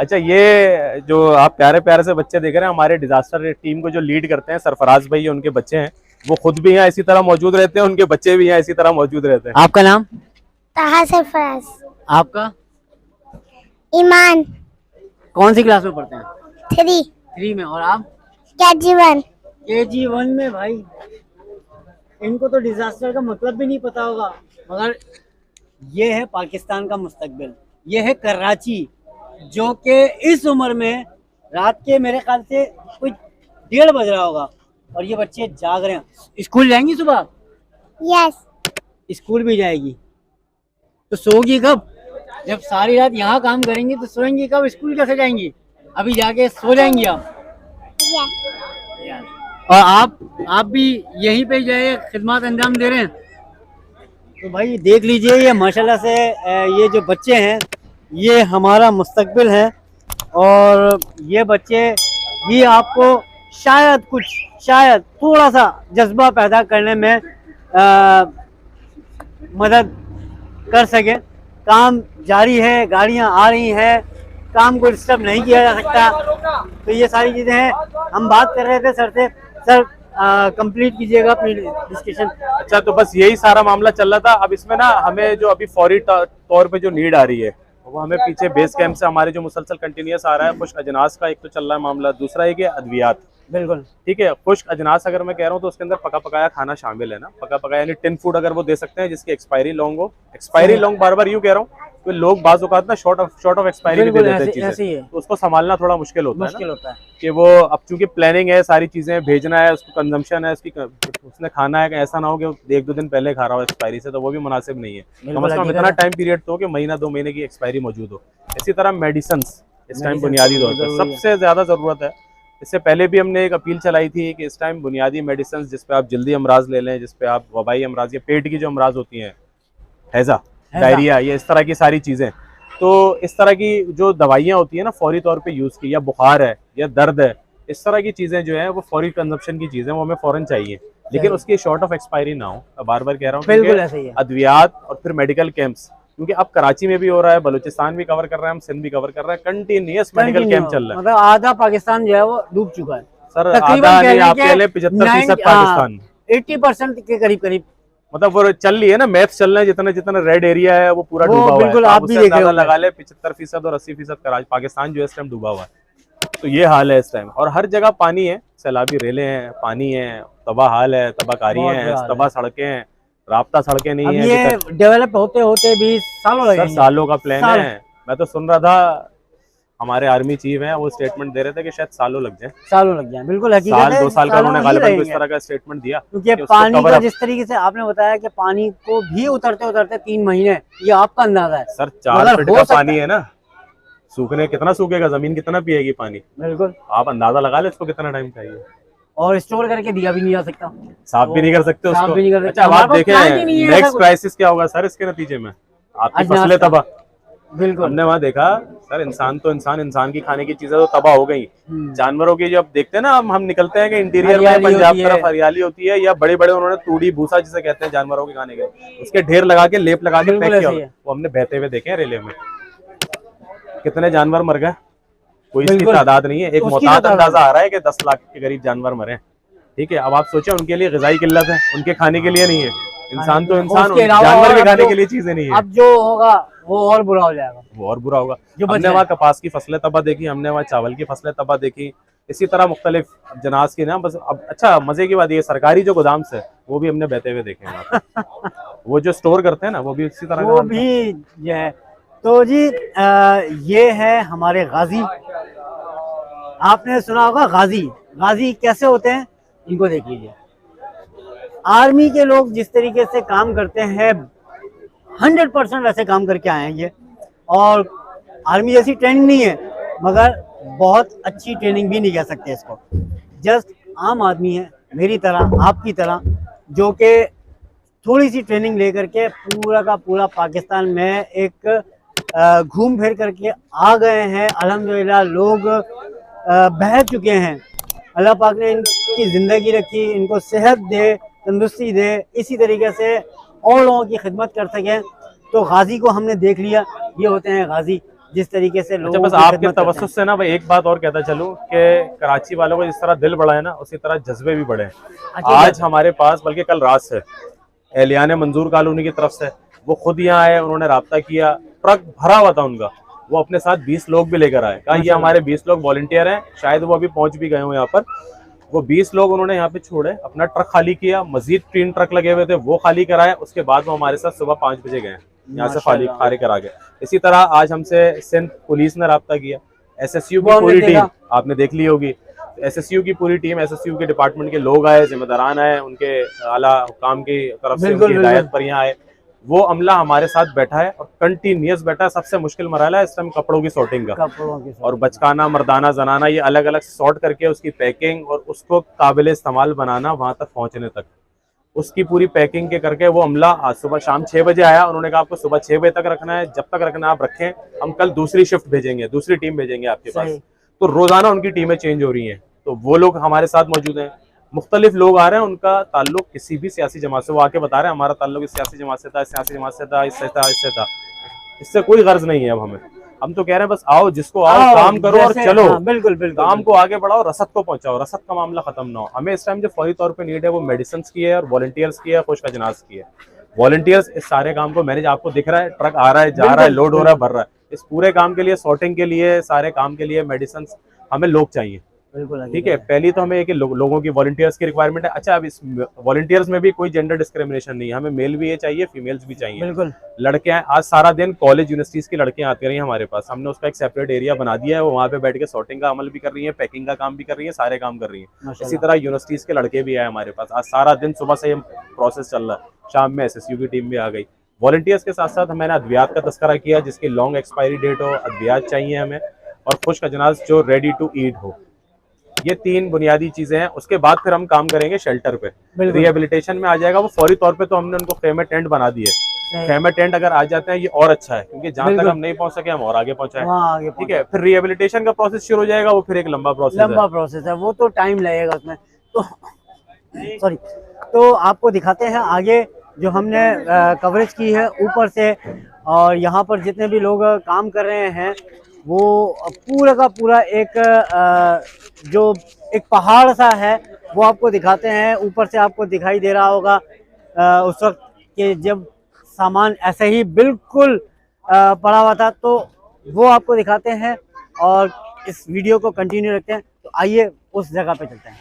अच्छा, ये जो आप प्यारे प्यारे से बच्चे देख रहे हैं, हमारे डिजास्टर टीम को जो लीड करते हैं सरफराज भाई, उनके बच्चे हैं। वो खुद भी यहाँ इसी तरह मौजूद रहते हैं, उनके बच्चे भी यहाँ इसी तरह मौजूद रहते हैं। आपका नाम? ताहा सरफराज। आपका? ईमान। कौन सी क्लास में पढ़ते हैं? 3। 3 में। और आप? KG1। KG1 में। भाई इनको तो डिजास्टर का मतलब भी नहीं पता होगा, मगर ये है पाकिस्तान का मुस्तकबिल। ये है कराची, जो कि इस उम्र में रात के मेरे ख्याल से कुछ 1:30 बज रहा होगा और ये बच्चे जाग रहे हैं। स्कूल जाएंगी सुबह? यस। स्कूल भी जाएगी तो सोगी कब? जब सारी रात यहाँ काम करेंगी तो सोएंगी कब? स्कूल कैसे जाएंगी? अभी जाके सो जाएंगी आप? यस। और आप भी यहीं पे जाए खिदमत अंजाम दे रहे हैं? तो भाई देख लीजिए, ये माशाल्लाह से ये जो बच्चे हैं ये हमारा मुस्तकबिल है, और ये बच्चे ये आपको शायद थोड़ा सा जज्बा पैदा करने में मदद कर सके। काम जारी है, गाड़ियां आ रही हैं, काम को डिस्टर्ब नहीं किया जा सकता। तो ये सारी चीज़ें हैं। हम बात कर रहे थे सर से। सर कंप्लीट कीजिएगा अपनी डिस्कशन। अच्छा, तो बस यही सारा मामला चल रहा था। अब इसमें ना हमें जो अभी फौरी तौर पे जो नीड आ रही है, वो हमें पीछे बेस कैंप से हमारे जो मुसलसल कंटिन्यूस आ रहा है। खुश्क अजनास का एक तो चल रहा है मामला, दूसरा है कि अद्वियात। बिल्कुल ठीक है। खुश्क अजनास अगर मैं कह रहा हूँ तो उसके अंदर पका पकाया खाना शामिल है ना। पका पकाया यानी टिन फूड अगर वो दे सकते हैं जिसकी एक्सपायरी लॉन्ग हो। एक्सपायरी लॉन्ग बार बार यूँ कह रहा हूँ तो लोग बाज औकात ना शॉर्ट ऑफ एक्सपायरी भी दे देते हैं चीजें, तो उसको संभालना थोड़ा मुश्किल होता है कि वो अब चूंकि प्लानिंग है, सारी चीजें भेजना है, उसको कंजम्पशन है, उसने खाना है, ऐसा ना हो कि 1-2 दिन पहले खा रहा हो एक्सपायरी से, तो वो भी मुनासिब नहीं है। कम से कम इतना टाइम पीरियड तो हो कि 1-2 महीने की एक्सपायरी मौजूद हो। इसी तरह मेडिसिन इस टाइम बुनियादी तौर पर सबसे ज्यादा जरूरत है। इससे पहले भी हमने एक अपील चलाई थी कि इस टाइम बुनियादी मेडिसिन जिसपे आप जल्दी अमराज ले लें, जिसपे आप वबाई अमराज या पेट की जो अमराज होती हैं, हैजा, डायरिया, ये इस तरह की सारी चीज़ें, तो इस तरह की जो दवाइयाँ होती हैं ना फौरी तौर पे यूज़ की, या बुखार है या दर्द है, इस तरह की चीज़ें जो है वो फौरी कंजप्शन की चीज़ें वो हमें फ़ौरन चाहिए, लेकिन उसकी शॉर्ट ऑफ एक्सपायरी ना हो। बार बार कह रहा हूँ, बिल्कुल ऐसे ही है। अद्वियात और फिर मेडिकल कैंप्स, क्योंकि अब कराची में भी हो रहा है, बलूचिस्तान भी कवर कर रहे हैं, हम सिंध भी कवर कर रहे हैं, कंटिन्यूस मेडिकल कैंप चल रहा है। मतलब आधा पाकिस्तान जो है वो डूब चुका है सर। आधा नहीं, आप कह लें 75% पाकिस्तान, 80% के करीब मतलब वो चल रही है ना, मैथ्स चल रहा है, जितना जितना रेड एरिया है वो पूरा डूबा हुआ है। बिल्कुल, आप भी देख रहे हो, लगा ले 75% और 80% पाकिस्तान जो है इस टाइम डूबा हुआ है। तो ये हाल है इस टाइम, और हर जगह पानी है, सैलाबी रेले हैं, पानी है, तबाह हाल है, तबाहकारी है, तबाह सड़कें हैं, राब्ता सड़कें नहीं है। ये डेवलप होते होते भी सालों लगेंगे। सालों का प्लान है। मैं तो सुन रहा था हमारे आर्मी चीफ हैं, वो स्टेटमेंट दे रहे थे कि शायद सालों लग जाए। बिल्कुल हकीकत है, 2 साल का उन्होंने गालिबन को इस तरह का स्टेटमेंट दिया, क्योंकि पानी का जिस तरीके से आपने बताया कि पानी को भी उतरते 3 महीने, ये आपका अंदाजा है सर। 4 फीट का पानी है ना, सूखने कितना सूखेगा, जमीन कितना पिएगी पानी? बिल्कुल, आप अंदाजा लगा ले इसको कितना टाइम चाहिए। और स्टोर करके दिया भी नहीं जा सकता, साफ भी नहीं कर सकते उसको। अच्छा, आप देखें नेक्स्ट क्राइसिस क्या होगा सर इसके नतीजे में, आपकी फसलें तबाह। बिल्कुल, हमने वहाँ देखा सर, इंसान की खाने की चीजें तो तबाह हो गई। जानवरों की जब देखते हैं ना, हम निकलते हैं कि इंटीरियर में पंजाब तरफ हरियाली होती है, या बड़े बड़े उन्होंने तूड़ी भूसा जिसे कहते हैं जानवरों के खाने के, उसके ढेर लगा के लेप लगा के पैक किया, वो हमने बहते हुए देखे हैं रेले में। कितने जानवर मर गए, कोई इसकी तादाद नहीं है। एक मोहतात अंदाजा आ रहा है कि 10 लाख के करीब जानवर मरे। ठीक है, अब आप सोचें उनके लिए ग़िज़ाई किल्लत है, उनके खाने के लिए नहीं है। इंसान तो इंसान, जानवर के खाने के लिए चीजें नहीं है। अब जो होगा वो और बुरा हो जाएगा, वो और बुरा होगा। हमने वहाँ कपास की फसलें तबाह देखी, हमने वहाँ चावल की फसलें तबाह देखी, इसी तरह मुख्तलिफ जनास की ना। बस अब अच्छा मजे की बात ये, सरकारी जो गोदाम से वो भी हमने बहते हुए देखे हैं। वो जो स्टोर करते हैं ना, वो भी इसी तरह वो भी जो है। तो जी ये है हमारे गाजी। आपने सुना होगा गाजी कैसे होते हैं, इनको देख लीजिए। आर्मी के लोग जिस तरीके से काम करते हैं 100% वैसे काम करके आए हैं ये, और आर्मी जैसी ट्रेनिंग नहीं है, मगर बहुत अच्छी ट्रेनिंग भी नहीं कह सकते इसको। जस्ट आम आदमी है मेरी तरह, आपकी तरह, जो कि थोड़ी सी ट्रेनिंग लेकर के पूरा का पूरा पाकिस्तान में एक घूम फिर करके आ गए हैं। अल्हम्दुलिल्लाह लोग बह चुके हैं। अल्लाह पाक ने इनकी ज़िंदगी रखी, इनको सेहत दे, तंदुरुस्ती दे, इसी तरीके से और लोगों की खिदमत कर सकें। तो गाजी को हमने देख लिया, ये होते हैं गाजी। जिस तरीके से अच्छा, लोगों बस की आपके खिदमत करते हैं। तवज्जुह से ना भाई एक बात और कहता चलूं कि कराची वालों को जिस तरह दिल बड़ा है ना, उसी तरह जज्बे भी बड़े हैं। अच्छी आज बात है। हमारे पास, बल्कि कल रात से एहलियाने मंजूर कॉलोनी की तरफ से वो खुद यहाँ आए, उन्होंने राब्ता किया, ट्रक भरा हुआ था उनका, वो अपने साथ 20 लोग भी लेकर आए, कहा ये हमारे 20 लोग वॉलंटियर हैं, शायद वो अभी पहुंच भी गए हो यहाँ पर। वो 20 लोग उन्होंने यहाँ पे छोड़े, अपना ट्रक खाली किया, मजीद 3 ट्रक लगे हुए थे वो खाली कराए, उसके बाद वो हमारे साथ सुबह 5 बजे गए यहाँ से खाली माशाल्लाह। खाली करा गए। इसी तरह आज हमसे सिंध पुलिस ने राब्ता किया, एसएसयू वो की हमने पूरी देखा। टीम आपने देख ली होगी, एसएसयू की पूरी टीम, एसएसयू के डिपार्टमेंट के लोग आए, जिम्मेदारान आए, उनके आला हुकाम की तरफ से बिल्कुल उनकी हिदायत बिल्कुल। पर यहाँ आए, वो अमला हमारे साथ बैठा है और कंटिन्यूस बैठा है। सबसे मुश्किल मरहला है इस टाइम कपड़ों की सॉर्टिंग का, कपड़ों की और बचकाना, मर्दाना, जनाना, ये अलग अलग सॉर्ट करके उसकी पैकिंग और उसको काबिल इस्तेमाल बनाना वहां तक पहुंचने तक, उसकी पूरी पैकिंग के करके वो अमला आज सुबह शाम 6 बजे आया। उन्होंने कहा आपको सुबह 6 बजे तक रखना है, जब तक रखना आप रखें, हम कल दूसरी शिफ्ट भेजेंगे, दूसरी टीम भेजेंगे आपके पास। सही। तो रोजाना उनकी टीमें चेंज हो रही हैं, तो वो लोग हमारे साथ मौजूद हैं। मुख्तलिफ लोग आ रहे हैं, उनका ताल्लुक किसी भी सियासी जमात से, वो आके बता रहे हैं हमारा ताल्लुक इस सियासी जमात से था, इस सियासी जमात से था, इससे था, इससे था। इससे कोई गर्ज नहीं है अब हमें, हम तो कह रहे हैं बस आओ, जिसको आओ, काम करो और जैसे- चलो, हाँ, बिल्कुल बिल्कुल। काम को आगे बढ़ाओ, रसद को पहुंचाओ, रसद का मामला खत्म ना हो। हमें इस टाइम जो फौरी तौर पे नीड है वो मेडिसिन की है और वॉलंटियर्स की है, खुश अजनास की है। वॉलंटियर्स इस सारे काम को मैनेज, आपको दिख रहा है ट्रक आ रहा है, जा रहा है, लोड हो रहा है, भर रहा है, इस पूरे काम के लिए, सॉर्टिंग के लिए, सारे काम के लिए मेडिसिन, हमें लोग चाहिए। बिल्कुल ठीक है, पहली तो हमें एक लोगों की वॉलंटियर्स की रिक्वायरमेंट है। अच्छा, अब इस वॉलंटियर्स में भी कोई जेंडर डिस्क्रिमिनेशन नहीं है, हमें मेल भी ये चाहिए, फीमेल्स भी चाहिए। बिल्कुल। लड़के हैं, आज सारा दिन कॉलेज यूनिवर्सिटीज की लड़कियां आती रही हैं हमारे पास, हमने उसका एक सेपरेट एरिया बना दिया है, वो वहाँ पे बैठ के सॉर्टिंग का अमल भी कर रही है, पैकिंग का काम भी कर रही है, सारे काम कर रही है। इसी तरह यूनिवर्सिटीज के लड़के भी आए हमारे पास, आज सारा दिन सुबह से ये प्रोसेस चल रहा है, शाम में एसएसयू की टीम भी आ गई। वॉलंटियर्स के साथ साथ मैंने अद्वियात का तस्करा किया, जिसकी लॉन्ग एक्सपायरी डेट हो, अद्वियात चाहिए हमें, और खुश्क अजनास जो रेडी टू ईट हो। ये 3 बुनियादी चीजें हैं। उसके बाद फिर हम काम करेंगे शेल्टर पे, रिहेबिलिटेशन में आ जाएगा वो फौरी तौर पे। तो हमने उनको खेमे टेंट बना दिए, खेमे टेंट अगर आ जाते हैं ये और अच्छा है, क्योंकि जहां तक हम नहीं पहुंच सके हम और आगे पहुंचाएं। ठीक है, फिर रिहेबिलिटेशन का प्रोसेस शुरू हो जाएगा, वो फिर एक लंबा प्रोसेस है, वो तो टाइम लगेगा उसमें। तो सॉरी, तो आपको दिखाते हैं आगे जो हमने कवरेज की है ऊपर से, और यहाँ पर जितने भी लोग काम कर रहे हैं वो पूरा का पूरा एक जो एक पहाड़ सा है वो आपको दिखाते हैं। ऊपर से आपको दिखाई दे रहा होगा उस वक्त के जब सामान ऐसे ही बिल्कुल पड़ा हुआ था, तो वो आपको दिखाते हैं और इस वीडियो को कंटिन्यू रखते हैं। तो आइए उस जगह पे चलते हैं।